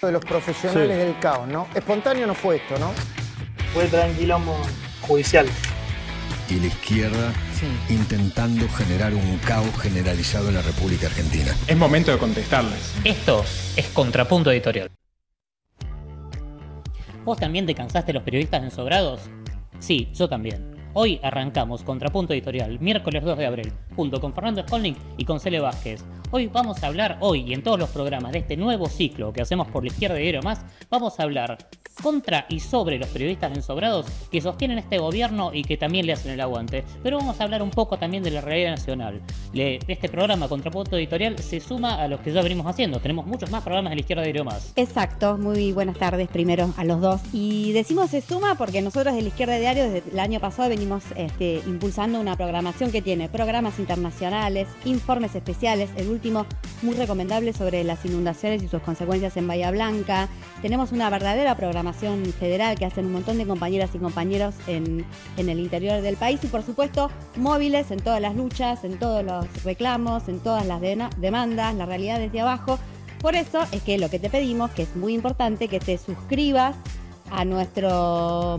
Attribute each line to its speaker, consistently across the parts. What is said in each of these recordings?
Speaker 1: De los profesionales
Speaker 2: Sí.
Speaker 1: del caos, ¿no? Espontáneo no fue esto, ¿no?
Speaker 3: Puede traer un quilombo judicial.
Speaker 4: Y la izquierda intentando generar un caos generalizado en la República Argentina.
Speaker 2: Es momento de contestarles.
Speaker 5: Esto es Contrapunto Editorial. ¿Vos también te cansaste de los periodistas ensobrados? Sí, yo también. Hoy arrancamos Contrapunto Editorial, miércoles 2 de abril, junto con Fernando Skolnick y con Cele Vázquez. Hoy vamos a hablar, hoy y en todos los programas de este nuevo ciclo que hacemos por la izquierda y Diario Más, vamos a hablar contra y sobre los periodistas ensobrados que sostienen este gobierno y que también le hacen el aguante. Pero vamos a hablar un poco también de la realidad nacional. Este programa Contrapunto Editorial se suma a los que ya venimos haciendo. Tenemos muchos más programas de la izquierda y Diario Más.
Speaker 6: Exacto, muy buenas tardes primero a los dos. Y decimos se suma porque nosotros de la Izquierda Diario desde el año pasado venimos impulsando una programación que tiene programas internacionales, informes especiales, el último muy recomendable sobre las inundaciones y sus consecuencias en Bahía Blanca. Tenemos una verdadera programación federal que hacen un montón de compañeras y compañeros en el interior del país y por supuesto móviles en todas las luchas, en todos los reclamos, en todas las demandas, la realidad desde abajo. Por eso es que lo que te pedimos, que es muy importante, que te suscribas a nuestro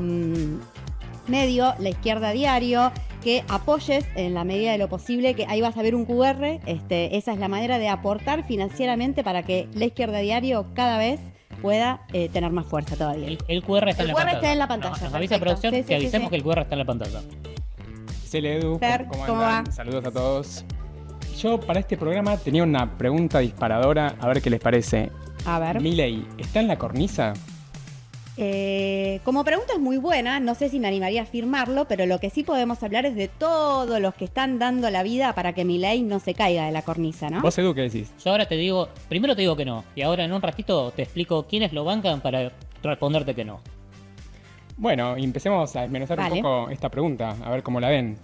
Speaker 6: medio, La Izquierda Diario, que apoyes en la medida de lo posible, que ahí vas a ver un QR, esa es la manera de aportar financieramente para que La Izquierda Diario cada vez pueda tener más fuerza todavía.
Speaker 5: El QR está en la pantalla.
Speaker 6: Está en la pantalla.
Speaker 5: Nos avisa producción que avisemos que el QR está en la pantalla.
Speaker 2: Cele, Edu,
Speaker 6: Fer,
Speaker 2: ¿cómo
Speaker 6: ¿cómo
Speaker 2: andan?
Speaker 6: va?
Speaker 2: Saludos a todos. Yo para este programa tenía una pregunta disparadora, a ver qué les parece.
Speaker 6: A ver.
Speaker 2: Milei, ¿está en la cornisa?
Speaker 6: Como pregunta es muy buena, no sé si me animaría a afirmarlo, pero lo que sí podemos hablar es de todos los que están dando la vida para que Milei no se caiga de la cornisa, ¿no?
Speaker 2: ¿Vos, Edu, qué decís?
Speaker 5: Yo ahora te digo, primero te digo que no, y ahora en un ratito te explico quiénes lo bancan para responderte que no.
Speaker 2: Bueno, y empecemos a desmenuzar
Speaker 6: Vale.
Speaker 2: un poco esta pregunta, a ver cómo la ven.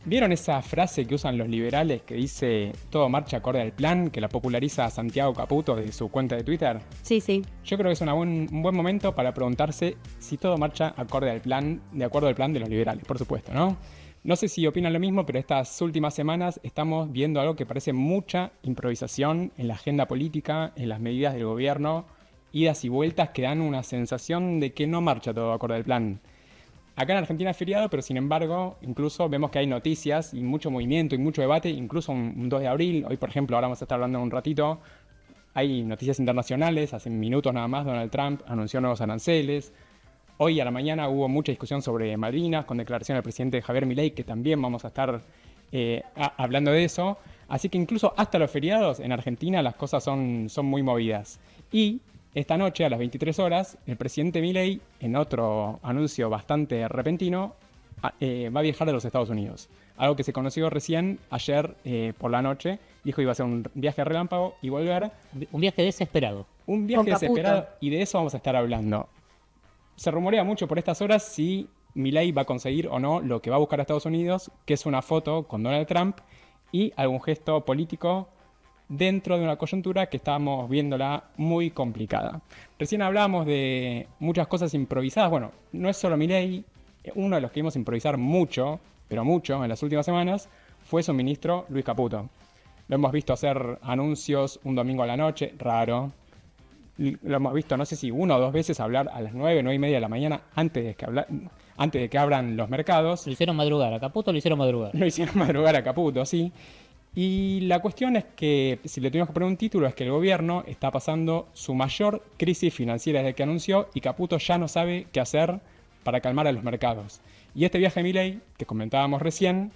Speaker 2: ¿Vieron esa frase que usan los liberales que dice todo marcha acorde al plan, que la populariza Santiago Caputo desde su cuenta de Twitter?
Speaker 6: Sí, sí.
Speaker 2: Yo creo que es un buen momento para preguntarse si todo marcha acorde al plan, de acuerdo al plan de los liberales, por supuesto, ¿no? No sé si opinan lo mismo, pero estas últimas semanas estamos viendo algo que parece mucha improvisación en la agenda política, en las medidas del gobierno, idas y vueltas que dan una sensación de que no marcha todo acorde al plan. Acá en Argentina es feriado, pero sin embargo, incluso vemos que hay noticias y mucho movimiento y mucho debate, incluso un 2 de abril. Hoy, por ejemplo, ahora vamos a estar hablando un ratito. Hay noticias internacionales, hace minutos nada más Donald Trump anunció nuevos aranceles. Hoy a la mañana hubo mucha discusión sobre Malvinas, con declaración del presidente Javier Milei, que también vamos a estar hablando de eso. Así que incluso hasta los feriados en Argentina las cosas son muy movidas. Y esta noche, a las 23 horas, el presidente Milei, en otro anuncio bastante repentino, va a viajar a los Estados Unidos. Algo que se conoció recién ayer por la noche. Dijo que iba a hacer un viaje relámpago y volver.
Speaker 5: Un viaje desesperado.
Speaker 2: Un viaje
Speaker 6: Con Caputo.
Speaker 2: desesperado, y de eso vamos a estar hablando. Se rumorea mucho por estas horas si Milei va a conseguir o no lo que va a buscar a Estados Unidos, que es una foto con Donald Trump y algún gesto político dentro de una coyuntura que estábamos viéndola muy complicada. Recién hablábamos de muchas cosas improvisadas. Bueno, no es solo Milei. Uno de los que vimos improvisar mucho, pero mucho, en las últimas semanas, fue su ministro Luis Caputo. Lo hemos visto hacer anuncios un domingo a la noche, raro. Lo hemos visto, no sé si 1 o 2 veces hablar a las 9:30 de la mañana antes de que abran los mercados.
Speaker 5: Lo hicieron madrugar, a Caputo lo hicieron madrugar.
Speaker 2: Lo hicieron madrugar a Caputo, sí. Y la cuestión es que, si le tuvimos que poner un título, es que el gobierno está pasando su mayor crisis financiera desde que anunció y Caputo ya no sabe qué hacer para calmar a los mercados. Y este viaje de Milei, que comentábamos recién,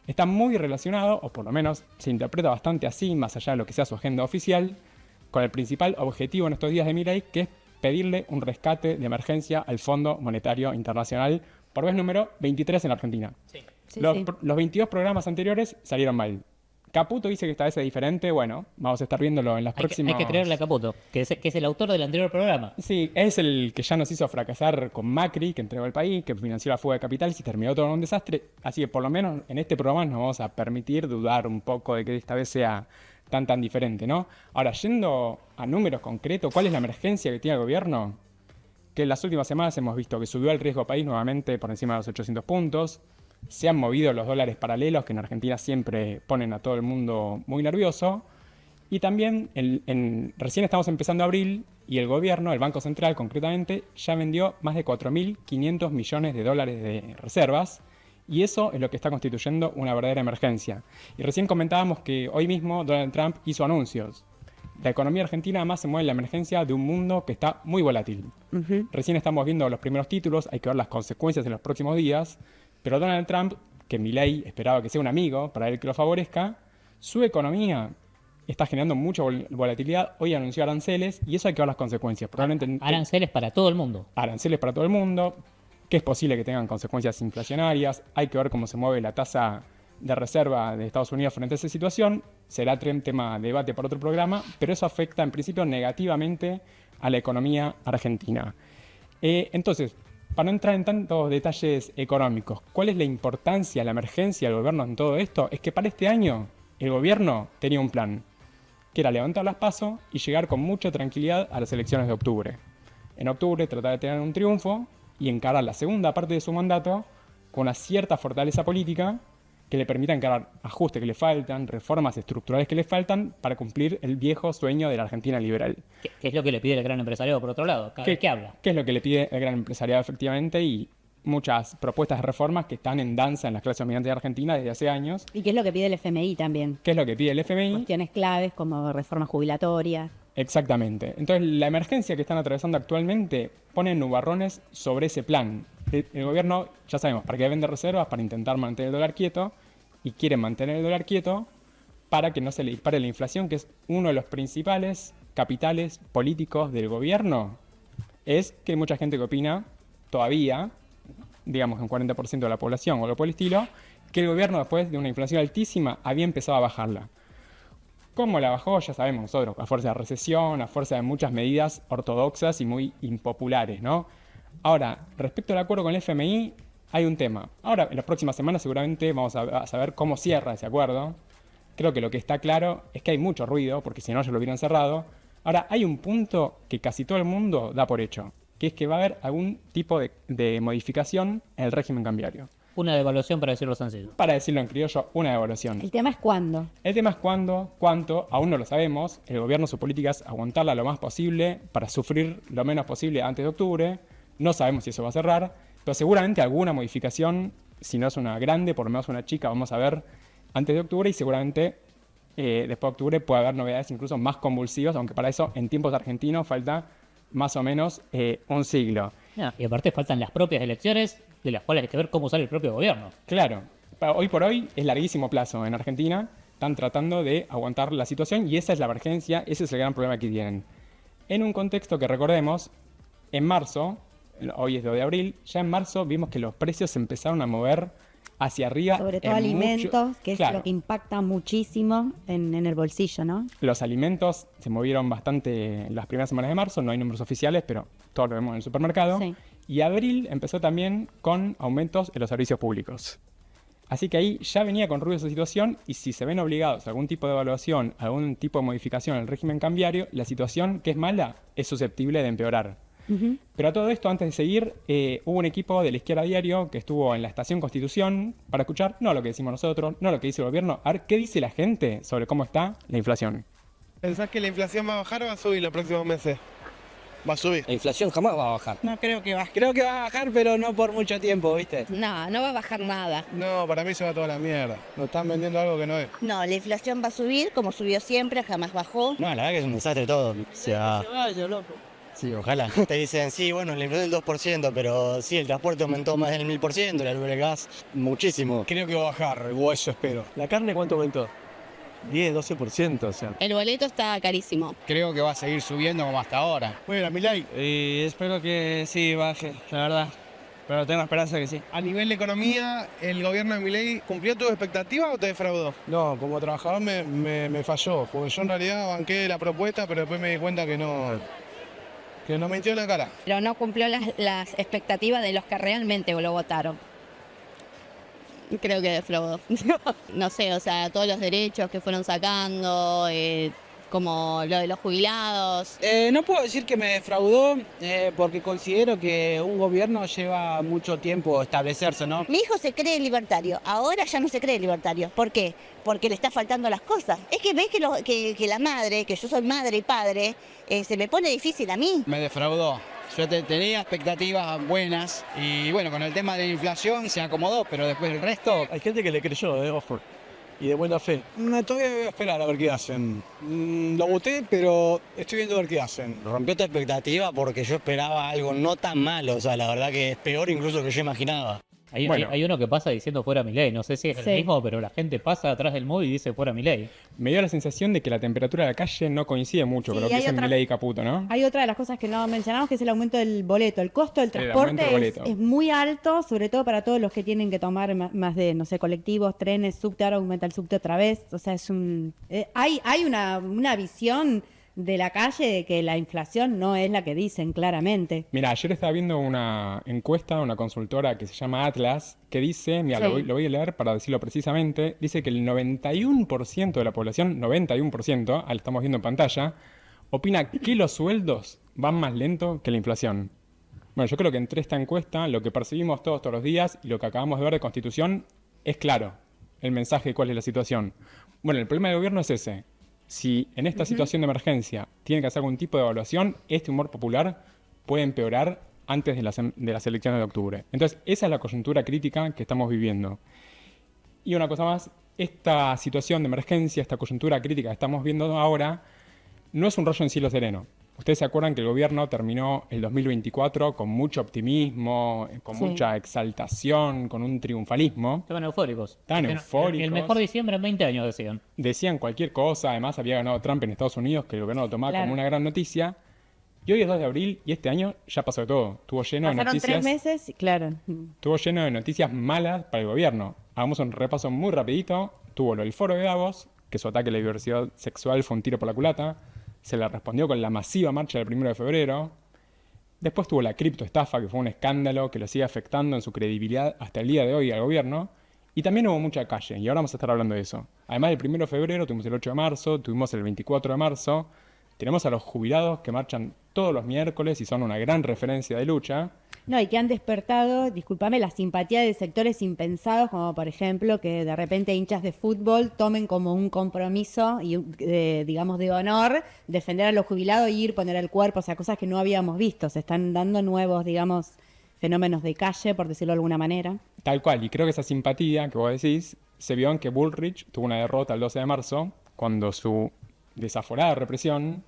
Speaker 2: está muy relacionado, o por lo menos se interpreta bastante así, más allá de lo que sea su agenda oficial, con el principal objetivo en estos días de Milei, que es pedirle un rescate de emergencia al Fondo Monetario Internacional, por vez número 23 en Argentina.
Speaker 5: Sí.
Speaker 6: Sí,
Speaker 2: los,
Speaker 6: sí.
Speaker 2: los 22 programas anteriores salieron mal. Caputo dice que esta vez es diferente. Bueno, vamos a estar viéndolo en las próximas.
Speaker 5: Hay que creerle a Caputo, que es el autor del anterior programa.
Speaker 2: Sí, es el que ya nos hizo fracasar con Macri, que entregó el país, que financió la fuga de capitales y terminó todo en un desastre. Así que por lo menos en este programa nos vamos a permitir dudar un poco de que esta vez sea tan diferente, ¿no? Ahora, yendo a números concretos, ¿cuál es la emergencia que tiene el gobierno? Que en las últimas semanas hemos visto que subió el riesgo país nuevamente por encima de los 800 puntos. Se han movido los dólares paralelos, que en Argentina siempre ponen a todo el mundo muy nervioso. Y también, recién estamos empezando abril Y el gobierno, el Banco Central concretamente, ya vendió más de 4.500 millones de dólares de reservas. Y eso es lo que está constituyendo una verdadera emergencia. Y recién comentábamos que hoy mismo Donald Trump hizo anuncios. La economía argentina además se mueve en la emergencia de un mundo que está muy volátil. Recién estamos viendo los primeros títulos, hay que ver las consecuencias en los próximos días, pero Donald Trump, que Milei esperaba que sea un amigo para él que lo favorezca, su economía está generando mucha volatilidad. Hoy anunció aranceles y eso hay que ver las consecuencias. Probablemente
Speaker 5: Aranceles para todo el mundo.
Speaker 2: aranceles para todo el mundo, que es posible que tengan consecuencias inflacionarias, hay que ver cómo se mueve la tasa de reserva de Estados Unidos frente a esa situación, será tema de debate para otro programa, pero eso afecta en principio negativamente a la economía argentina. Entonces, para no entrar en tantos detalles económicos, ¿cuál es la importancia, la emergencia del gobierno en todo esto? Es que para este año el gobierno tenía un plan, que era levantar las PASO y llegar con mucha tranquilidad a las elecciones de octubre. En octubre tratar de tener un triunfo y encarar la segunda parte de su mandato con una cierta fortaleza política que le permita encarar ajustes que le faltan, reformas estructurales que le faltan para cumplir el viejo sueño de la Argentina liberal.
Speaker 5: ¿Qué es lo que le pide el gran empresariado por otro lado? ¿Qué habla?
Speaker 2: ¿Qué es lo que le pide el gran empresariado efectivamente? Y muchas propuestas de reformas que están en danza en las clases dominantes de Argentina desde hace años.
Speaker 6: ¿Y qué es lo que pide el FMI también?
Speaker 2: ¿Qué es lo que pide el FMI?
Speaker 6: Cuestiones claves como reforma jubilatoria.
Speaker 2: Exactamente. Entonces, la emergencia que están atravesando actualmente pone nubarrones sobre ese plan. El gobierno, ya sabemos, para qué vende reservas, para intentar mantener el dólar quieto, y quiere mantener el dólar quieto para que no se le dispare la inflación, que es uno de los principales capitales políticos del gobierno. Es que hay mucha gente que opina todavía, digamos un 40% de la población o algo por el estilo, que el gobierno después de una inflación altísima había empezado a bajarla. ¿Cómo la bajó? Ya sabemos nosotros, a fuerza de recesión, a fuerza de muchas medidas ortodoxas y muy impopulares, ¿no? Ahora, respecto al acuerdo con el FMI, hay un tema. Ahora, en las próximas semanas seguramente vamos a saber cómo cierra ese acuerdo. Creo que lo que está claro es que hay mucho ruido, porque si no ya lo hubieran cerrado. Ahora, hay un punto que casi todo el mundo da por hecho, que es que va a haber algún tipo de modificación en el régimen cambiario.
Speaker 5: Una devaluación, para decirlo sencillo.
Speaker 2: Para decirlo en criollo, una devaluación.
Speaker 6: El tema es cuándo.
Speaker 2: El tema es cuándo, cuánto, aún no lo sabemos. El gobierno, su política es aguantarla lo más posible para sufrir lo menos posible antes de octubre. No sabemos si eso va a cerrar, pero seguramente alguna modificación, si no es una grande, por lo menos una chica, vamos a ver antes de octubre y seguramente después de octubre puede haber novedades incluso más convulsivas, aunque para eso en tiempos argentinos falta más o menos un siglo.
Speaker 5: Y aparte faltan las propias elecciones, de las cuales hay que ver cómo sale el propio gobierno.
Speaker 2: Claro, hoy por hoy es larguísimo plazo en Argentina, están tratando de aguantar la situación y esa es la emergencia, ese es el gran problema que tienen. En un contexto que recordemos, en marzo, hoy es 2 de abril, ya en marzo vimos que los precios se empezaron a mover hacia arriba.
Speaker 6: Sobre todo alimentos, que es lo que impacta muchísimo en el bolsillo, ¿no?
Speaker 2: Los alimentos se movieron bastante en las primeras semanas de marzo, no hay números oficiales, pero todos lo vemos en el supermercado.
Speaker 6: Sí.
Speaker 2: Y abril empezó también con aumentos en los servicios públicos. Así que ahí ya venía con ruido esa situación y si se ven obligados a algún tipo de evaluación, a algún tipo de modificación en el régimen cambiario, la situación que es mala es susceptible de empeorar. Pero a todo esto, antes de seguir, hubo un equipo de la Izquierda Diario que estuvo en la estación Constitución para escuchar no lo que decimos nosotros, no lo que dice el gobierno, a ver qué dice la gente sobre cómo está la inflación.
Speaker 7: ¿Pensás que la inflación va a bajar o va a subir los próximos meses? Va a subir.
Speaker 8: La inflación jamás va a bajar.
Speaker 9: No creo que baje.
Speaker 8: Creo que va a bajar, pero no por mucho tiempo, ¿viste?
Speaker 9: No, no va a bajar nada.
Speaker 7: No, para mí se va toda la mierda. Nos están vendiendo algo que no es.
Speaker 9: No, la inflación va a subir como subió siempre, jamás bajó.
Speaker 8: No, la verdad que es un desastre todo. O sea... Se vaya, loco. Sí, ojalá. Te dicen, sí, bueno, la inflación del 2%, pero sí, el transporte aumentó más del 1000%, la luz del gas, muchísimo.
Speaker 10: Creo que va a bajar, o eso espero.
Speaker 8: ¿La carne cuánto aumentó? 10, 12%, o sea.
Speaker 9: El boleto está carísimo.
Speaker 10: Creo que va a seguir subiendo como hasta ahora.
Speaker 7: Bueno, Milei.
Speaker 8: Y espero que sí, baje, la verdad. Pero tengo esperanza que sí.
Speaker 7: A nivel de economía, ¿el gobierno de Milei cumplió tus expectativas o te defraudó? No, como trabajador me falló, porque yo en realidad banqué la propuesta, pero después me di cuenta que nos mintió en la cara.
Speaker 9: Pero no cumplió las expectativas de los que realmente lo votaron. Creo que defraudó. No sé, o sea, todos los derechos que fueron sacando, como lo de los jubilados.
Speaker 10: No puedo decir que me defraudó porque considero que un gobierno lleva mucho tiempo establecerse, ¿no?
Speaker 11: Mi hijo se cree libertario, ahora ya no se cree libertario. ¿Por qué? Porque le está faltando las cosas. Es que ves que la madre, que yo soy madre y padre, se me pone difícil a mí.
Speaker 10: Me defraudó. Yo tenía expectativas buenas y bueno, con el tema de la inflación se acomodó, pero después el resto...
Speaker 7: Hay gente que le creyó, ojo, y de buena fe. Todavía voy a esperar a ver qué hacen. Lo voté, pero estoy viendo a ver qué hacen.
Speaker 8: Rompió tu expectativa porque yo esperaba algo no tan malo, o sea, la verdad que es peor incluso que yo imaginaba.
Speaker 5: Hay uno que pasa diciendo fuera Milei, no sé si es el mismo, pero la gente pasa atrás del móvil y dice fuera Milei.
Speaker 2: Me dio la sensación de que la temperatura de la calle no coincide mucho
Speaker 6: Sí,
Speaker 2: con lo que
Speaker 6: hay
Speaker 2: dicen
Speaker 6: otra-
Speaker 2: Milei y Caputo, ¿no?
Speaker 6: Hay otra de las cosas que no mencionamos, que es el aumento del boleto. El costo del
Speaker 2: aumento
Speaker 6: transporte
Speaker 2: del boleto.
Speaker 6: es muy alto, sobre todo para todos los que tienen que tomar más de, no sé, colectivos, trenes, subte, ahora aumenta el subte otra vez. O sea, hay una visión de la calle de que la inflación no es la que dicen claramente.
Speaker 2: Mira, ayer estaba viendo una encuesta de una consultora que se llama Atlas, que dice, mira,
Speaker 6: Sí.
Speaker 2: lo voy a leer para decirlo precisamente, dice que el 91% de la población, 91%, lo estamos viendo en pantalla, opina que los sueldos van más lento que la inflación. Bueno, yo creo que entre esta encuesta, lo que percibimos todos los días y lo que acabamos de ver de Constitución, es claro el mensaje de cuál es la situación. Bueno, el problema del gobierno es ese. Si en esta situación de emergencia tiene que hacer algún tipo de evaluación, este humor popular puede empeorar antes de las elecciones de octubre. Entonces, esa es la coyuntura crítica que estamos viviendo. Y una cosa más, esta situación de emergencia, esta coyuntura crítica que estamos viendo ahora, no es un rollo en cielo sereno. Ustedes se acuerdan que el gobierno terminó el 2024 con mucho optimismo, con
Speaker 6: Sí.
Speaker 2: mucha exaltación, con un triunfalismo.
Speaker 5: Estaban eufóricos.
Speaker 2: Estaban
Speaker 5: El
Speaker 2: eufóricos.
Speaker 5: mejor diciembre en 20 años, decían.
Speaker 2: Decían cualquier cosa, además había ganado Trump en Estados Unidos, que el gobierno lo tomaba
Speaker 6: Claro.
Speaker 2: como una gran noticia. Y hoy es 2 de abril y este año ya pasó de todo. Estuvo lleno de
Speaker 6: Pasaron
Speaker 2: noticias.
Speaker 6: 3 meses, y claro.
Speaker 2: Estuvo lleno de noticias malas para el gobierno. Hagamos un repaso muy rapidito. Tuvo lo del foro de Davos, que su ataque a la diversidad sexual fue un tiro por la culata. Se le respondió con la masiva marcha del 1 de febrero. Después tuvo la criptoestafa, que fue un escándalo que lo sigue afectando en su credibilidad hasta el día de hoy al gobierno. Y también hubo mucha calle, y ahora vamos a estar hablando de eso. Además del 1 de febrero, tuvimos el 8 de marzo, tuvimos el 24 de marzo. Tenemos a los jubilados que marchan todos los miércoles y son una gran referencia de lucha.
Speaker 6: No, y que han despertado, discúlpame, la simpatía de sectores impensados, como por ejemplo que de repente hinchas de fútbol tomen como un compromiso, y digamos, de honor, defender a los jubilados y ir, poner el cuerpo, o sea, cosas que no habíamos visto. Se están dando nuevos, digamos, fenómenos de calle, por decirlo de alguna manera.
Speaker 2: Tal cual, y creo que esa simpatía que vos decís se vio en que Bullrich tuvo una derrota el 12 de marzo, cuando su desaforada represión,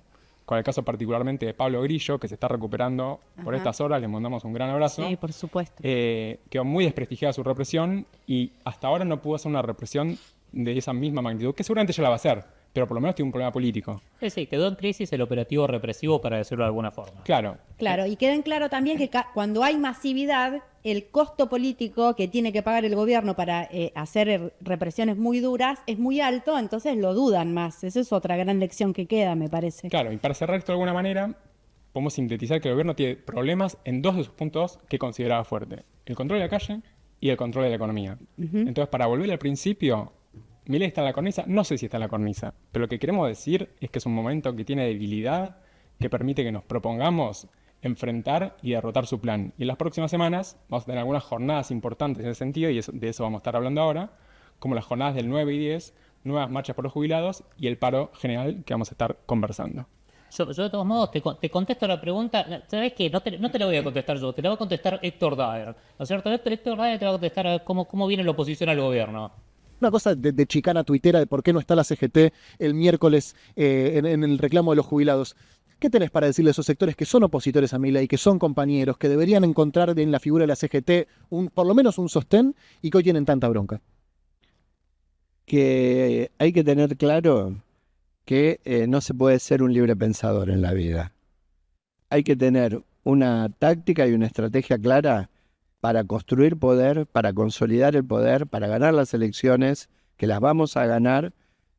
Speaker 2: con el caso particularmente de Pablo Grillo, que se está recuperando por
Speaker 6: Ajá.
Speaker 2: estas horas, le mandamos un gran abrazo.
Speaker 6: Sí, por supuesto.
Speaker 2: Quedó muy desprestigiada su represión y hasta ahora no pudo hacer una represión de esa misma magnitud, que seguramente ya la va a hacer, pero por lo menos tiene un problema político.
Speaker 5: Sí, quedó en crisis el operativo represivo, para decirlo de alguna forma.
Speaker 2: Claro.
Speaker 6: Claro, y queden claro también que cuando hay masividad, el costo político que tiene que pagar el gobierno para hacer represiones muy duras es muy alto, entonces lo dudan más. Esa es otra gran lección que queda, me parece.
Speaker 2: Claro, y para cerrar esto de alguna manera, podemos sintetizar que el gobierno tiene problemas en 2 de sus puntos que consideraba fuerte: el control de la calle y el control de la economía. Entonces, para volver al principio, Milei está en la cornisa, no sé si está en la cornisa, pero lo que queremos decir es que es un momento que tiene debilidad, que permite que nos propongamos enfrentar y derrotar su plan. Y en las próximas semanas vamos a tener algunas jornadas importantes en ese sentido, y de eso vamos a estar hablando ahora, como las jornadas del 9 y 10, nuevas marchas por los jubilados y el paro general que vamos a estar conversando.
Speaker 5: Yo de todos modos te contesto la pregunta. ¿Sabes qué? No te la voy a contestar yo, te la va a contestar Héctor Daer. ¿No es cierto? Héctor Daer te va a contestar cómo viene la oposición al gobierno.
Speaker 12: Una cosa de chicana tuitera de por qué no está la CGT el miércoles en el reclamo de los jubilados. ¿Qué tenés para decirle a esos sectores que son opositores a Milei, que son compañeros, que deberían encontrar en la figura de la CGT por lo menos un sostén y que hoy tienen tanta bronca?
Speaker 13: Que hay que tener claro que no se puede ser un libre pensador en la vida. Hay que tener una táctica y una estrategia clara para construir poder, para consolidar el poder, para ganar las elecciones, que las vamos a ganar,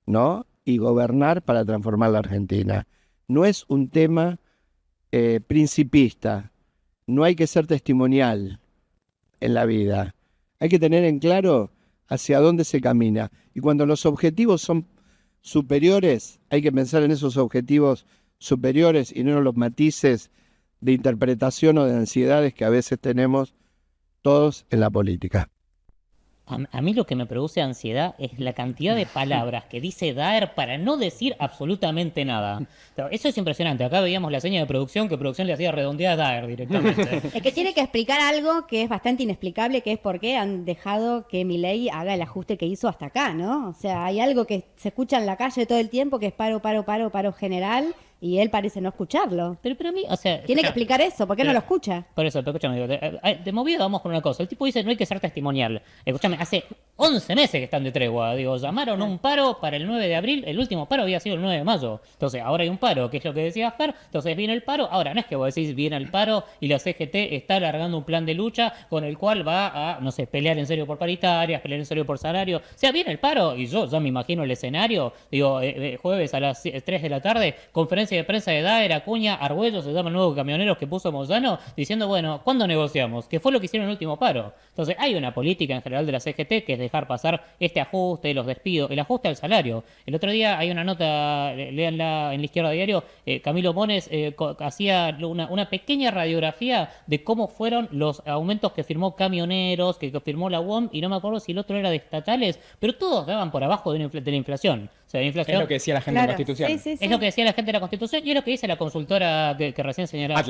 Speaker 13: ¿no? Y gobernar para transformar la Argentina. No es un tema principista, no hay que ser testimonial en la vida. Hay que tener en claro hacia dónde se camina. Y cuando los objetivos son superiores, hay que pensar en esos objetivos superiores y no en los matices de interpretación o de ansiedades que a veces tenemos todos en la política.
Speaker 5: A mí lo que me produce ansiedad es la cantidad de palabras que dice Daer para no decir absolutamente nada. Eso es impresionante. Acá veíamos la seña de producción, que producción le hacía redondear a Daer directamente.
Speaker 6: Es que tiene que explicar algo que es bastante inexplicable, que es por qué han dejado que Milei haga el ajuste que hizo hasta acá, ¿no? O sea, hay algo que se escucha en la calle todo el tiempo, que es paro general, y él parece no escucharlo.
Speaker 5: Pero a mí, o sea...
Speaker 6: Tiene que explicar eso, ¿por qué no lo escucha?
Speaker 5: Por eso, pero escúchame, de movido vamos con una cosa. El tipo dice, no hay que ser testimonial. Escúchame, hace 11 meses que están de tregua. Digo, llamaron un paro para el 9 de abril. El último paro había sido el 9 de mayo. Entonces, ahora hay un paro, que es lo que decía Fer. Entonces, viene el paro. Ahora, no es que vos decís, viene el paro y la CGT está alargando un plan de lucha con el cual va a, no sé, pelear en serio por paritarias, pelear en serio por salario. O sea, viene el paro y yo ya me imagino el escenario. Digo, jueves a las 3 de la tarde, conferencia de prensa de Daer, Acuña, Argüello, se llama el nuevo camionero que puso Moyano, diciendo, bueno, ¿cuándo negociamos? Que fue lo que hicieron en el último paro. Entonces, hay una política en general de la CGT que es dejar pasar este ajuste, los despidos, el ajuste al salario. El otro día hay una nota, léanla en La Izquierda Diario, Camilo Mones hacía una pequeña radiografía de cómo fueron los aumentos que firmó camioneros, que firmó la UOM, y no me acuerdo si el otro era de estatales, pero todos daban por abajo de la inflación. O sea, inflación.
Speaker 2: Es lo que decía la gente de la Constitución.
Speaker 6: Sí.
Speaker 5: Es lo que decía la gente de la Constitución y es lo que dice la consultora que recién señalaba.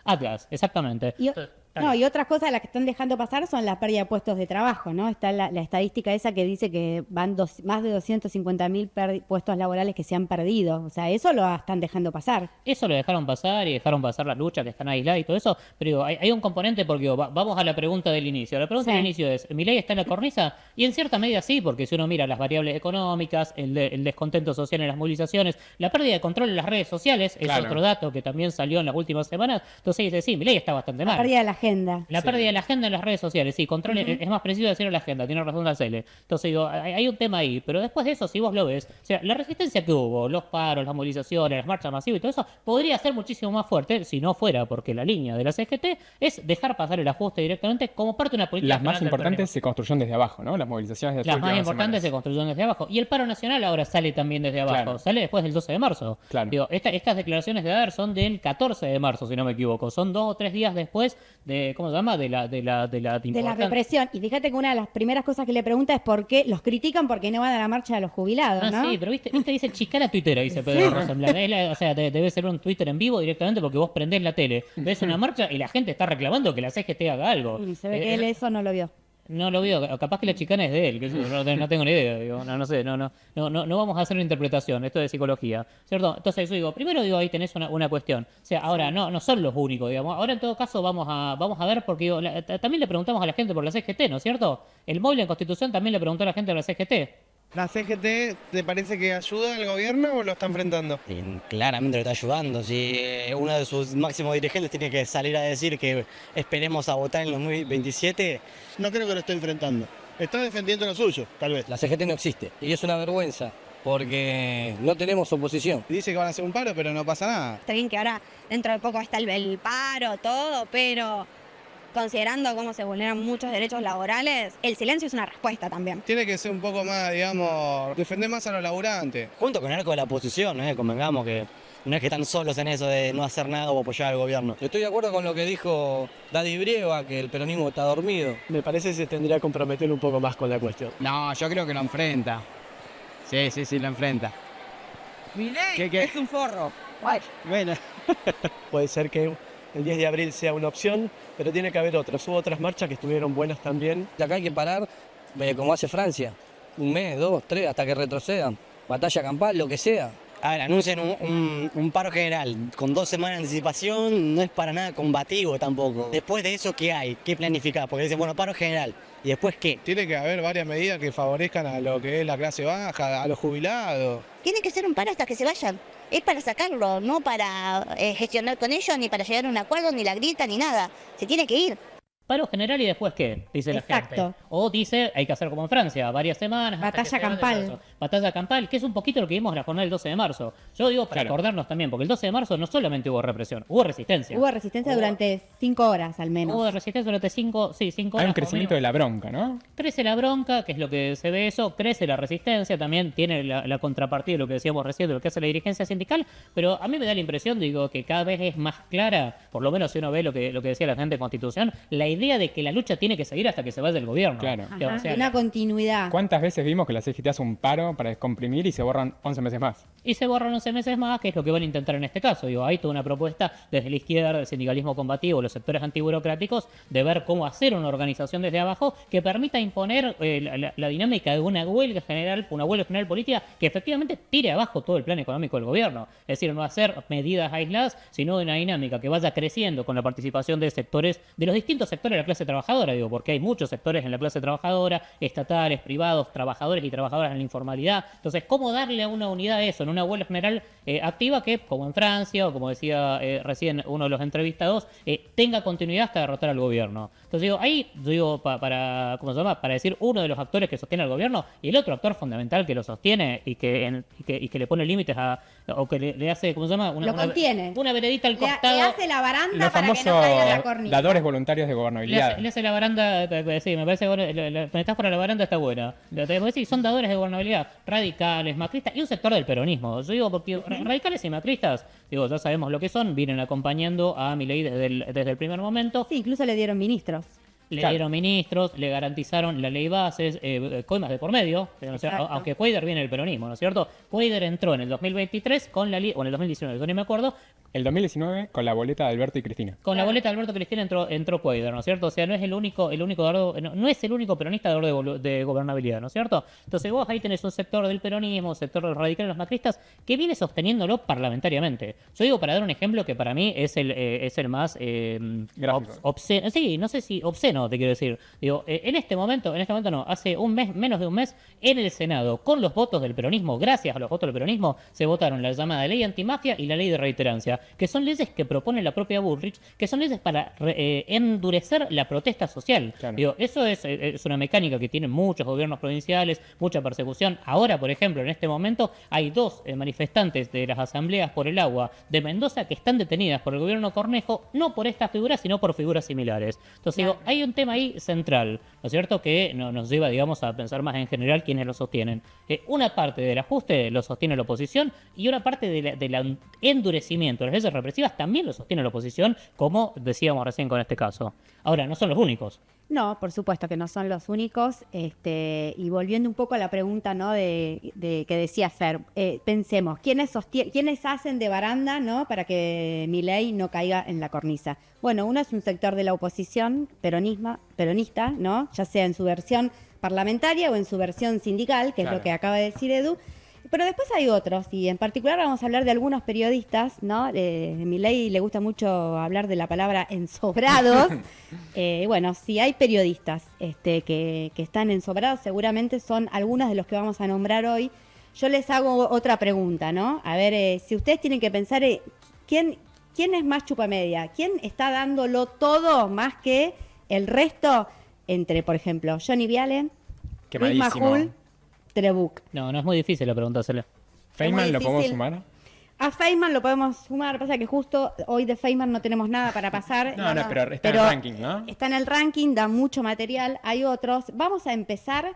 Speaker 5: Atlas, exactamente.
Speaker 6: Y otras cosas las que están dejando pasar son la pérdida de puestos de trabajo, ¿no? Está la estadística esa que dice que van más de 250.000 puestos laborales que se han perdido. O sea, eso lo están dejando pasar.
Speaker 5: Eso lo dejaron pasar y dejaron pasar la lucha, que están aisladas y todo eso. Pero digo, hay un componente porque vamos a la pregunta del inicio. La pregunta del inicio es, ¿Milei está en la cornisa? Y en cierta medida sí, porque si uno mira las variables económicas, el descontento social en las movilizaciones, la pérdida de control en las redes sociales, es otro dato que también salió en las últimas semanas. Entonces dice, sí, Milei está bastante mal.
Speaker 6: La pérdida de la agenda.
Speaker 5: La pérdida de la agenda en las redes sociales, sí, control es más preciso decir la agenda, tiene razón Dalcele. Entonces digo, hay un tema ahí, pero después de eso, si vos lo ves, o sea, la resistencia que hubo, los paros, las movilizaciones, las marchas masivas y todo eso, podría ser muchísimo más fuerte si no fuera porque la línea de la CGT es dejar pasar el ajuste directamente como parte de una política.
Speaker 2: Las más importantes se construyeron desde abajo, ¿no? Las movilizaciones de
Speaker 5: las más importantes se construyeron desde abajo. Y el paro nacional ahora sale también desde abajo, sale después del 12 de marzo. Digo, estas declaraciones de Daer son del 14 de marzo, si no me equivoco. Son 2 o 3 días después de, ¿cómo se llama? De la
Speaker 6: represión. Y fíjate que una de las primeras cosas que le pregunta es por qué los critican porque no van a la marcha de los jubilados, ¿no?
Speaker 5: Sí, pero viste dice chicana tuitera, dice Pedro Rosenblatt. O sea, debe ser un Twitter en vivo directamente porque vos prendés la tele, ves una marcha y la gente está reclamando que la CGT haga algo.
Speaker 6: Y se ve que él eso no lo vio.
Speaker 5: No lo veo, capaz que la chicana es de él, que no tengo ni idea, digo, no sé, no vamos a hacer una interpretación, esto es de psicología, ¿cierto? Entonces yo digo, primero digo, ahí tenés una cuestión, o sea, ahora no son los únicos, digamos, ahora en todo caso vamos a ver, porque digo, también le preguntamos a la gente por la CGT, ¿no es cierto? El móvil en Constitución también le preguntó a la gente por la CGT.
Speaker 7: ¿La CGT te parece que ayuda al gobierno o lo está enfrentando?
Speaker 8: Sí, claramente lo está ayudando. Si uno de sus máximos dirigentes tiene que salir a decir que esperemos a votar en 2027...
Speaker 7: No creo que lo esté enfrentando. Está defendiendo lo suyo, tal vez.
Speaker 10: La CGT no existe y es una vergüenza porque no tenemos oposición.
Speaker 7: Dice que van a hacer un paro, pero no pasa nada.
Speaker 9: Está bien que ahora dentro de poco está el paro, todo, pero considerando cómo se vulneran muchos derechos laborales, el silencio es una respuesta también.
Speaker 7: Tiene que ser un poco más, digamos, defender más a los laburantes.
Speaker 8: Junto con el arco de la oposición, convengamos que no es que están solos en eso de no hacer nada o apoyar al gobierno.
Speaker 10: Estoy de acuerdo con lo que dijo Daddy Brieva, que el peronismo está dormido.
Speaker 14: Me parece que se tendría que comprometer un poco más con la cuestión.
Speaker 10: No, yo creo que lo enfrenta. Sí, lo enfrenta.
Speaker 15: Milei es un forro.
Speaker 14: Bueno. Puede ser que el 10 de abril sea una opción, pero tiene que haber otras. Hubo otras marchas que estuvieron buenas también.
Speaker 10: Acá hay que parar, como hace Francia, 1 mes, 2, 3, hasta que retrocedan. Batalla campal, lo que sea.
Speaker 8: A ver, anuncian un paro general con 2 semanas de anticipación, no es para nada combativo tampoco. Después de eso, ¿qué hay? ¿Qué planificar? Porque dicen, bueno, paro general. ¿Y después qué?
Speaker 7: Tiene que haber varias medidas que favorezcan a lo que es la clase baja, a los jubilados.
Speaker 11: Tiene que ser un paro hasta que se vayan. Es para sacarlo, no para gestionar con ellos, ni para llegar a un acuerdo, ni la grieta, ni nada. Se tiene que ir.
Speaker 5: paro general y después ¿qué? Dice la gente.
Speaker 6: Exacto.
Speaker 5: O dice, hay que hacer como en Francia, varias semanas. hasta
Speaker 6: Batalla
Speaker 5: que se vaya
Speaker 6: campal.
Speaker 5: todo eso. Batalla campal, que es un poquito lo que vimos en la jornada del 12 de marzo. Yo digo para acordarnos también, porque el 12 de marzo no solamente hubo represión, hubo resistencia.
Speaker 6: Hubo resistencia durante 5 horas al menos.
Speaker 5: Hubo resistencia durante 5 horas.
Speaker 2: Hay un crecimiento de la bronca, ¿no?
Speaker 5: Crece la bronca, que es lo que se ve eso, crece la resistencia, también tiene la contrapartida de lo que decíamos recién, de lo que hace la dirigencia sindical, pero a mí me da la impresión, digo, que cada vez es más clara, por lo menos si uno ve lo que decía la gente de Constitución, la idea de que la lucha tiene que seguir hasta que se vaya del gobierno.
Speaker 2: Claro.
Speaker 6: Ajá,
Speaker 5: O sea,
Speaker 6: una continuidad.
Speaker 2: ¿Cuántas veces vimos que la CGT hace un paro para descomprimir y se borran 11 meses más?
Speaker 5: Y se borran 11 meses más, que es lo que van a intentar en este caso. Digo, hay toda una propuesta desde la izquierda, del sindicalismo combativo, los sectores antiburocráticos, de ver cómo hacer una organización desde abajo que permita imponer la dinámica de una huelga general política que efectivamente tire abajo todo el plan económico del gobierno. Es decir, no hacer medidas aisladas, sino de una dinámica que vaya creciendo con la participación de sectores, de los distintos sectores de la clase trabajadora, digo, porque hay muchos sectores en la clase trabajadora, estatales, privados, trabajadores y trabajadoras en la informalidad. Entonces, ¿cómo darle a una unidad eso en una huelga general activa que, como en Francia, o como decía recién uno de los entrevistados, tenga continuidad hasta derrotar al gobierno? Entonces, digo, ahí, para decir uno de los actores que sostiene al gobierno y el otro actor fundamental que lo sostiene y que le pone límites o que le hace, ¿cómo se llama?
Speaker 6: Lo contiene.
Speaker 5: Una veredita al costado.
Speaker 6: Le hace la baranda
Speaker 2: Los
Speaker 6: para que no
Speaker 2: famosos
Speaker 6: caiga la cornisa.
Speaker 2: dadores voluntarios de gobernabilidad.
Speaker 5: Le hace la baranda, sí, me parece que la metáfora de la baranda está buena. Sí, son dadores de gobernabilidad, radicales, macristas y un sector del peronismo. Yo digo, porque radicales y macristas, digo, ya sabemos lo que son, vienen acompañando a Milei desde el primer momento.
Speaker 6: Sí, incluso le dieron ministros.
Speaker 5: Le dieron ministros, le garantizaron la ley bases, coimas de por medio, o sea, aunque Cuadra viene del peronismo, ¿no es cierto? Cuadra entró en el 2023 con la ley, o en el 2019, yo ni me acuerdo.
Speaker 2: El 2019 con la boleta de Alberto y Cristina.
Speaker 5: Con la boleta de Alberto y Cristina entró Cuadra, ¿no es cierto? O sea, no es el único no es el único peronista de gobernabilidad, ¿no es cierto? Entonces vos ahí tenés un sector del peronismo, un sector de los radicales, los macristas, que viene sosteniéndolo parlamentariamente. Yo digo, para dar un ejemplo que para mí es el más obsceno, sí, no sé si obsceno te quiero decir. Digo, en este momento no, hace un mes, menos de un mes, en el Senado, con los votos del peronismo, gracias a los votos del peronismo, se votaron la llamada ley antimafia y la ley de reiterancia, que son leyes que propone la propia Bullrich, que son leyes para endurecer la protesta social. Claro. Digo, eso es una mecánica que tienen muchos gobiernos provinciales, mucha persecución. Ahora, por ejemplo, en este momento, hay 2 manifestantes de las asambleas por el agua de Mendoza que están detenidas por el gobierno Cornejo, no por esta figura, sino por figuras similares. Entonces, digo, hay un tema ahí central, ¿no es cierto?, que nos lleva, digamos, a pensar más en general quiénes lo sostienen. Una parte del ajuste lo sostiene la oposición y una parte del endurecimiento de las leyes represivas también lo sostiene la oposición, como decíamos recién con este caso. Ahora, no son los únicos.
Speaker 6: No, por supuesto que no son los únicos. Y volviendo un poco a la pregunta, ¿no?, de que decía Fer, pensemos, ¿quiénes hacen de baranda, ¿no?, para que Milei no caiga en la cornisa? Bueno, uno es un sector de la oposición peronista, ¿no?, ya sea en su versión parlamentaria o en su versión sindical, que es lo que acaba de decir Edu. Pero después hay otros, y en particular vamos a hablar de algunos periodistas, ¿no? A Milei le gusta mucho hablar de la palabra ensobrados. Bueno, si hay periodistas que están ensobrados, seguramente son algunos de los que vamos a nombrar hoy. Yo les hago otra pregunta, ¿no? A ver, si ustedes tienen que pensar, ¿quién es más chupamedia? ¿Quién está dándolo todo más que el resto? Entre, por ejemplo, Johnny Viale, Luis Majul, Trebuch.
Speaker 5: No es muy difícil la pregunta, hacerle.
Speaker 2: ¿Feynman lo podemos sumar?
Speaker 6: A Feynman lo podemos sumar, pasa que justo hoy de Feynman no tenemos nada para pasar.
Speaker 2: Pero está en el ranking, ¿no?
Speaker 6: Está en el ranking, da mucho material, hay otros. Vamos a empezar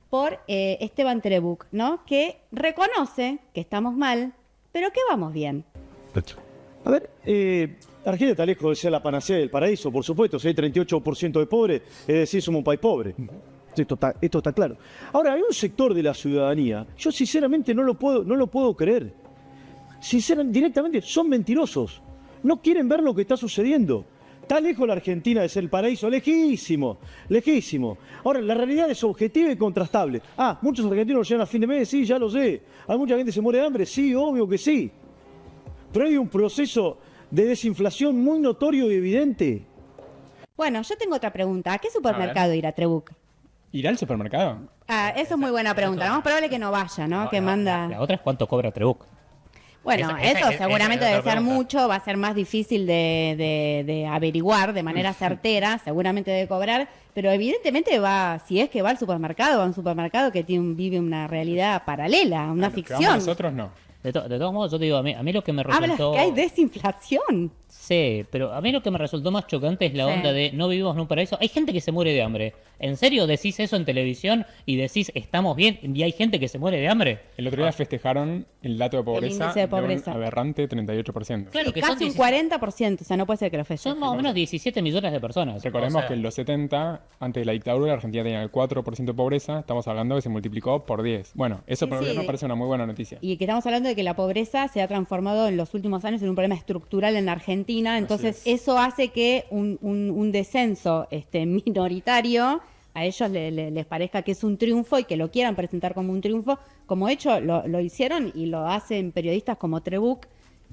Speaker 6: por Esteban Trebuch, ¿no?, que reconoce que estamos mal, pero que vamos bien.
Speaker 16: A ver, Argentina está lejos de ser la panacea del paraíso, por supuesto. Si hay 38% de pobres, es decir, somos un país pobre. Esto está claro. Ahora, hay un sector de la ciudadanía, yo sinceramente no lo puedo creer. Directamente son mentirosos. No quieren ver lo que está sucediendo. Está lejos la Argentina de ser el paraíso, lejísimo. Ahora, la realidad es objetiva y contrastable. Muchos argentinos llegan a fin de mes, sí, ya lo sé. Hay mucha gente que se muere de hambre, sí, obvio que sí. Pero hay un proceso de desinflación muy notorio y evidente.
Speaker 6: Bueno, yo tengo otra pregunta. ¿A qué supermercado irá Trebuch?
Speaker 2: ¿Irá al supermercado?
Speaker 6: Eso es muy buena pregunta. Vamos a probarle que no vaya, ¿no? Que manda.
Speaker 5: La otra es cuánto cobra Trebuch.
Speaker 6: Bueno, eso seguramente debe ser mucho, va a ser más difícil de averiguar de manera certera, seguramente debe cobrar, pero evidentemente si es que va al supermercado, va a un supermercado que vive una realidad paralela, una ficción.
Speaker 2: Nosotros no.
Speaker 5: De todos modos, yo te digo, a mí lo que me
Speaker 6: Hablas
Speaker 5: resultó...
Speaker 6: que hay desinflación.
Speaker 5: Sí, pero a mí lo que me resultó más chocante es la onda de no vivimos en un paraíso. Hay gente que se muere de hambre. ¿En serio decís eso en televisión y decís estamos bien y hay gente que se muere de hambre?
Speaker 2: El otro día festejaron el dato de pobreza,
Speaker 6: índice de pobreza.
Speaker 2: un aberrante 38%.
Speaker 5: Claro, que
Speaker 6: Casi un 40%, o sea, no puede ser que lo festejen.
Speaker 5: Son más o menos 17 millones de personas.
Speaker 2: Recordemos que en los 70, antes de la dictadura, Argentina tenía el 4% de pobreza. Estamos hablando que se multiplicó por 10. Bueno, eso por lo menos me parece una muy buena noticia.
Speaker 6: Y que estamos hablando de que la pobreza se ha transformado en los últimos años en un problema estructural en Argentina. Entonces, eso hace que un descenso minoritario a ellos les parezca que es un triunfo y que lo quieran presentar como un triunfo, como hecho lo hicieron y lo hacen periodistas como Trebuch,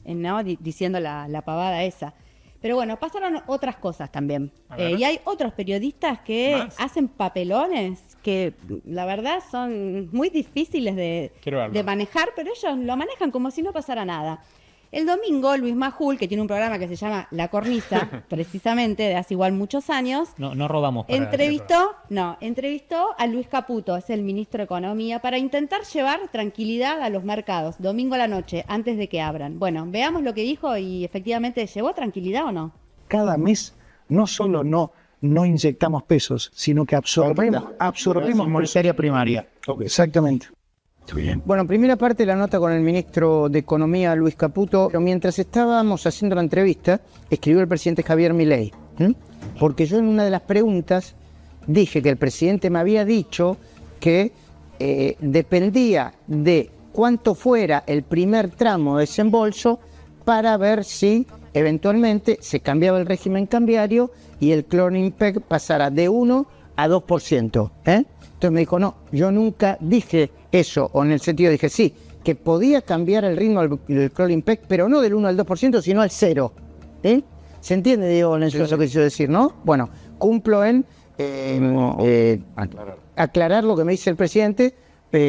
Speaker 6: ¿no? Diciendo la pavada esa. Pero bueno, pasaron otras cosas también. Y hay otros periodistas que hacen papelones que la verdad son muy difíciles de manejar, pero ellos lo manejan como si no pasara nada. El domingo, Luis Majul, que tiene un programa que se llama La Cornisa, precisamente, de hace igual muchos años,
Speaker 5: no robamos.
Speaker 6: Entrevistó a Luis Caputo, es el ministro de Economía, para intentar llevar tranquilidad a los mercados, domingo a la noche, antes de que abran. Bueno, veamos lo que dijo y efectivamente, ¿llevó tranquilidad o no?
Speaker 17: Cada mes no solo no inyectamos pesos, sino que absorbemos monetaria primaria. Exactamente.
Speaker 18: Bueno, primera parte de la nota con el ministro de Economía, Luis Caputo. Pero mientras estábamos haciendo la entrevista, escribió el presidente Javier Milei. Porque yo en una de las preguntas dije que el presidente me había dicho que dependía de cuánto fuera el primer tramo de desembolso para ver si eventualmente se cambiaba el régimen cambiario y el cloring peg pasara de 1 a 2%. Entonces me dijo, no, yo nunca dije eso, o en el sentido dije, sí, que podía cambiar el ritmo del crawling peg, pero no del 1 al 2%, sino al 0. ¿Se entiende, Diego, eso es lo que quiso decir, no? Bueno, cumplo en aclarar lo que me dice el presidente,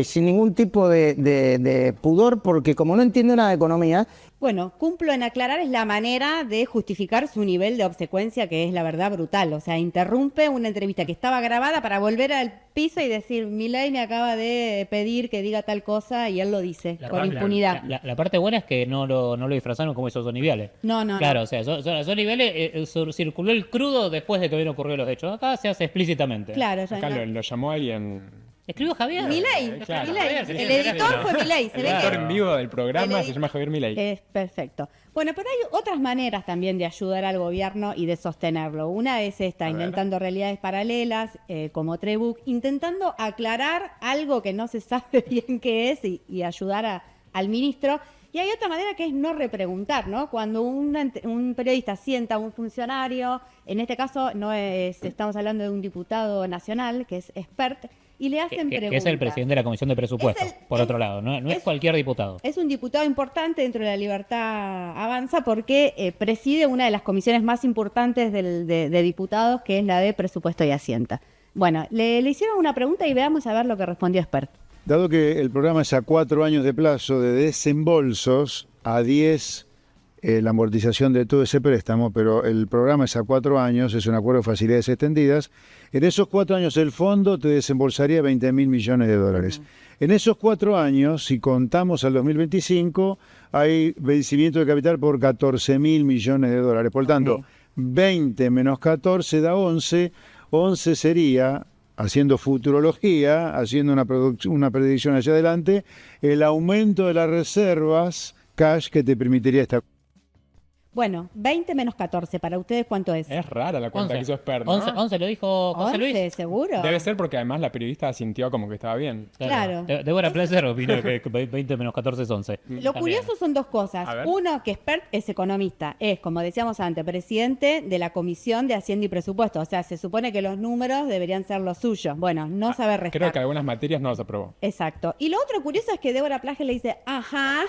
Speaker 18: sin ningún tipo de pudor, porque como no entiendo nada de economía...
Speaker 6: Bueno, cumplo en aclarar es la manera de justificar su nivel de obsecuencia, que es la verdad brutal. O sea, interrumpe una entrevista que estaba grabada para volver al piso y decir, Milei me acaba de pedir que diga tal cosa y él lo dice, con impunidad.
Speaker 5: La parte buena es que no lo disfrazaron como esos Sonny Viale.
Speaker 6: No.
Speaker 5: Claro, o sea, Sonny Viale circuló el crudo después de que habían ocurrido los hechos. Acá se hace explícitamente.
Speaker 6: Claro.
Speaker 2: Acá lo llamó alguien...
Speaker 5: ¿Escribió Javier?
Speaker 6: Milei.
Speaker 2: Claro.
Speaker 6: El editor fue Milei.
Speaker 2: El editor en vivo del programa se llama Javier Milei.
Speaker 6: Es perfecto. Bueno, pero hay otras maneras también de ayudar al gobierno y de sostenerlo. Una es esta, inventando realidades paralelas, como Trebuch, intentando aclarar algo que no se sabe bien qué es y ayudar al ministro. Y hay otra manera que es no repreguntar, ¿no? Cuando un periodista sienta a un funcionario, en este caso estamos hablando de un diputado nacional, que es expert, y le hacen preguntas.
Speaker 5: Que es el presidente de la Comisión de Presupuestos, por otro lado, no es cualquier diputado.
Speaker 6: Es un diputado importante dentro de la Libertad Avanza porque preside una de las comisiones más importantes de diputados, que es la de Presupuesto y Hacienda. Bueno, le hicieron una pregunta y veamos a ver lo que respondió expert.
Speaker 19: Dado que el programa es a 4 años de plazo de desembolsos, a 10 la amortización de todo ese préstamo, pero el programa es a 4 años, es un acuerdo de facilidades extendidas. En esos 4 años el fondo te desembolsaría 20.000 millones de dólares. En esos 4 años, si contamos al 2025, hay vencimiento de capital por 14.000 millones de dólares. Por lo tanto, 20 menos 14 da 11. 11 sería, haciendo futurología, haciendo una predicción hacia adelante, el aumento de las reservas cash que te permitiría esta...
Speaker 6: Bueno, 20 menos 14, ¿para ustedes cuánto es?
Speaker 2: Es rara la cuenta que hizo expert, ¿no?
Speaker 5: 11 lo dijo José Luis.
Speaker 6: 11, ¿seguro?
Speaker 2: Debe ser porque además la periodista sintió como que estaba bien.
Speaker 6: Claro.
Speaker 5: Débora Placer opinó que 20 menos 14 es 11.
Speaker 6: Lo curioso son dos cosas. Uno, que expert es economista. Es, como decíamos antes, presidente de la Comisión de Hacienda y Presupuesto. O sea, se supone que los números deberían ser los suyos. Bueno, no sabe restar.
Speaker 2: Creo que algunas materias no los aprobó.
Speaker 6: Exacto. Y lo otro curioso es que Débora Plager le dice, ajá,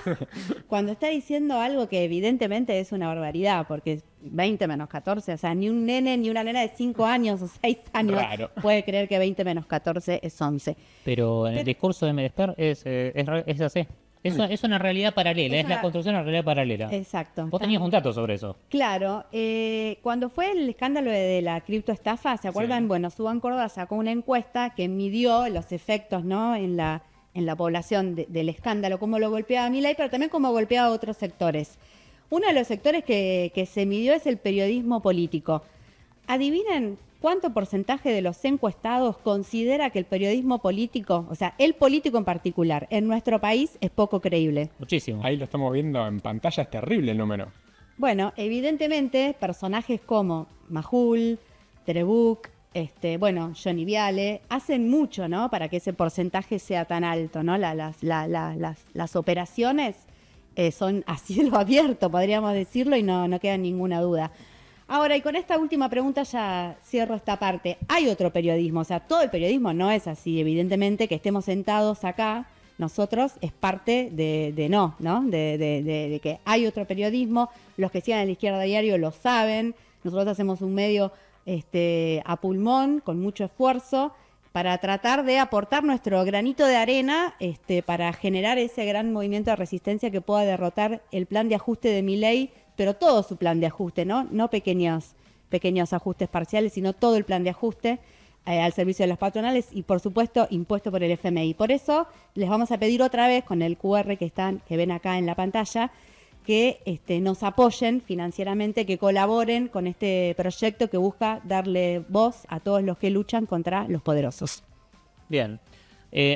Speaker 6: cuando está diciendo algo que evidentemente es una barbaridad, porque 20 menos 14, o sea, ni un nene ni una nena de 5 años o 6 años puede creer que 20 menos 14 es 11.
Speaker 5: Pero en el discurso de Medesper es así. Es una realidad paralela, es la construcción de una realidad paralela.
Speaker 6: Exacto.
Speaker 5: Vos tenías un dato sobre eso.
Speaker 6: Claro, cuando fue el escándalo de la criptoestafa, ¿se acuerdan?
Speaker 2: Sí.
Speaker 6: Bueno, Suban Córdoba sacó una encuesta que midió los efectos, ¿no? en la población del escándalo, cómo lo golpeaba Milei, pero también cómo golpeaba a otros sectores. Uno de los sectores que se midió es el periodismo político. Adivinen cuánto porcentaje de los encuestados considera que el periodismo político, o sea, el político en particular, en nuestro país es poco creíble.
Speaker 5: Muchísimo.
Speaker 2: Ahí lo estamos viendo en pantalla, es terrible el número.
Speaker 6: Bueno, evidentemente, personajes como Majul, Trebuch, Johnny Viale, hacen mucho, ¿no? Para que ese porcentaje sea tan alto, ¿no? Las operaciones son a cielo abierto, podríamos decirlo, y no queda ninguna duda. Ahora, y con esta última pregunta ya cierro esta parte. Hay otro periodismo, o sea, todo el periodismo no es así, evidentemente, que estemos sentados acá, nosotros, es parte de que hay otro periodismo, los que sigan a La Izquierda Diario lo saben, nosotros hacemos un medio a pulmón, con mucho esfuerzo, para tratar de aportar nuestro granito de arena para generar ese gran movimiento de resistencia que pueda derrotar el plan de ajuste de Milei, pero todo su plan de ajuste, no pequeños ajustes parciales, sino todo el plan de ajuste al servicio de las patronales y, por supuesto, impuesto por el FMI. Por eso les vamos a pedir otra vez, con el QR que ven acá en la pantalla, que nos apoyen financieramente, que colaboren con este proyecto que busca darle voz a todos los que luchan contra los poderosos.
Speaker 5: Bien.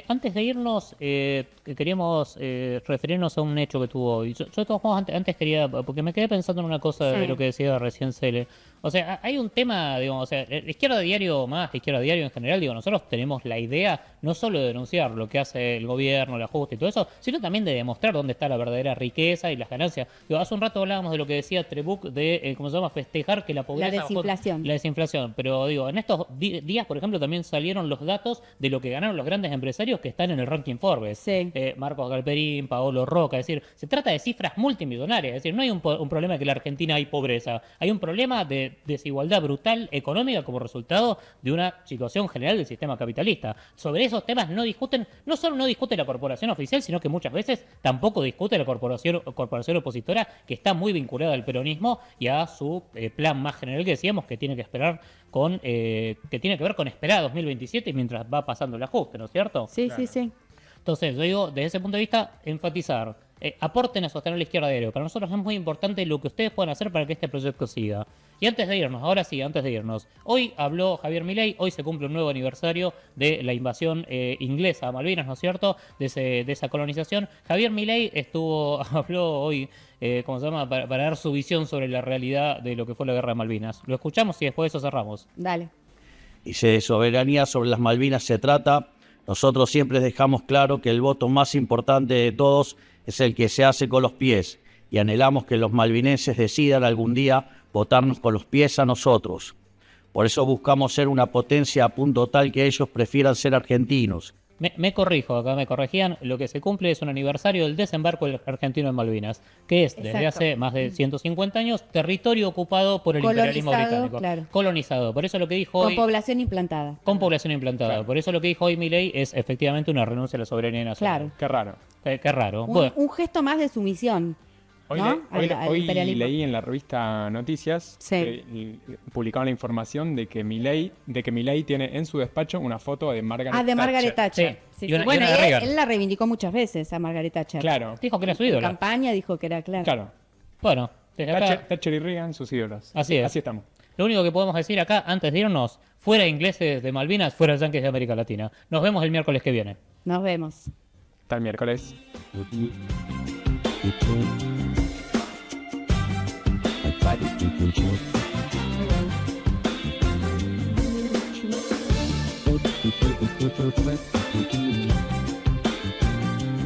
Speaker 5: Antes de irnos, queríamos referirnos a un hecho que tuvo hoy. Yo de todos modos, antes quería, porque me quedé pensando en una cosa de lo que decía recién Cele. O sea, hay un tema, digamos, o sea, la Izquierda Diario más, la Izquierda Diario en general, nosotros tenemos la idea no solo de denunciar lo que hace el gobierno, el ajuste y todo eso, sino también de demostrar dónde está la verdadera riqueza y las ganancias. Hace un rato hablábamos de lo que decía Trebuch de, ¿cómo se llama?, festejar que la pobreza...
Speaker 6: La desinflación.
Speaker 5: La desinflación. Pero en estos días, por ejemplo, también salieron los datos de lo que ganaron los grandes empresarios que están en el ranking Forbes.
Speaker 6: Sí.
Speaker 5: Marcos Galperín, Paolo Roca, es decir, se trata de cifras multimillonarias, es decir, no hay un problema de que en la Argentina hay pobreza, hay un problema de desigualdad brutal económica como resultado de una situación general del sistema capitalista. Sobre esos temas no solo no discute la corporación oficial, sino que muchas veces tampoco discute la corporación opositora, que está muy vinculada al peronismo y a su plan más general que decíamos que tiene que esperar que tiene que ver con esperar a 2027 mientras va pasando el ajuste, ¿no es cierto?
Speaker 6: Sí, claro. Sí.
Speaker 5: Entonces, yo digo, desde ese punto de vista, enfatizar, aporten a sostener la Izquierda Diario. Para nosotros es muy importante lo que ustedes puedan hacer para que este proyecto siga. Y antes de irnos, ahora sí, hoy habló Javier Milei, hoy se cumple un nuevo aniversario de la invasión inglesa a Malvinas, ¿no es cierto?, de esa colonización. Javier Milei habló hoy, para dar su visión sobre la realidad de lo que fue la guerra de Malvinas. Lo escuchamos y después de eso cerramos.
Speaker 6: Dale.
Speaker 20: Y si de soberanía sobre las Malvinas se trata, nosotros siempre dejamos claro que el voto más importante de todos es el que se hace con los pies, y anhelamos que los malvinenses decidan algún día votarnos con los pies a nosotros. Por eso buscamos ser una potencia a punto tal que ellos prefieran ser argentinos.
Speaker 5: Me corrijo, acá me corregían, lo que se cumple es un aniversario del desembarco argentino en Malvinas, que es desde hace más de 150 años territorio ocupado por el imperialismo británico.
Speaker 6: Claro.
Speaker 5: Colonizado. Por eso lo que dijo hoy...
Speaker 6: Con población implantada.
Speaker 5: Con población implantada. Claro. Por eso lo que dijo hoy Milei es efectivamente una renuncia a la soberanía nacional.
Speaker 6: Claro.
Speaker 2: Qué raro.
Speaker 5: Qué raro.
Speaker 6: Un gesto más de sumisión.
Speaker 2: Hoy leí en la revista Noticias que publicaban la información de que Milei tiene en su despacho una foto de Margaret Thatcher.
Speaker 6: De Margaret Thatcher. Sí. Bueno, él la reivindicó muchas veces a Margaret Thatcher.
Speaker 2: Claro.
Speaker 5: Dijo que era su ídola.
Speaker 6: En campaña dijo que era
Speaker 2: claro.
Speaker 5: Bueno,
Speaker 2: Thatcher y Reagan, sus ídolos.
Speaker 5: Así es.
Speaker 2: Así estamos.
Speaker 5: Lo único que podemos decir acá, antes de irnos, fuera ingleses de Malvinas, fuera yanquis de América Latina. Nos vemos el miércoles que viene.
Speaker 6: Nos vemos.
Speaker 2: Hasta el miércoles.
Speaker 4: Thank you.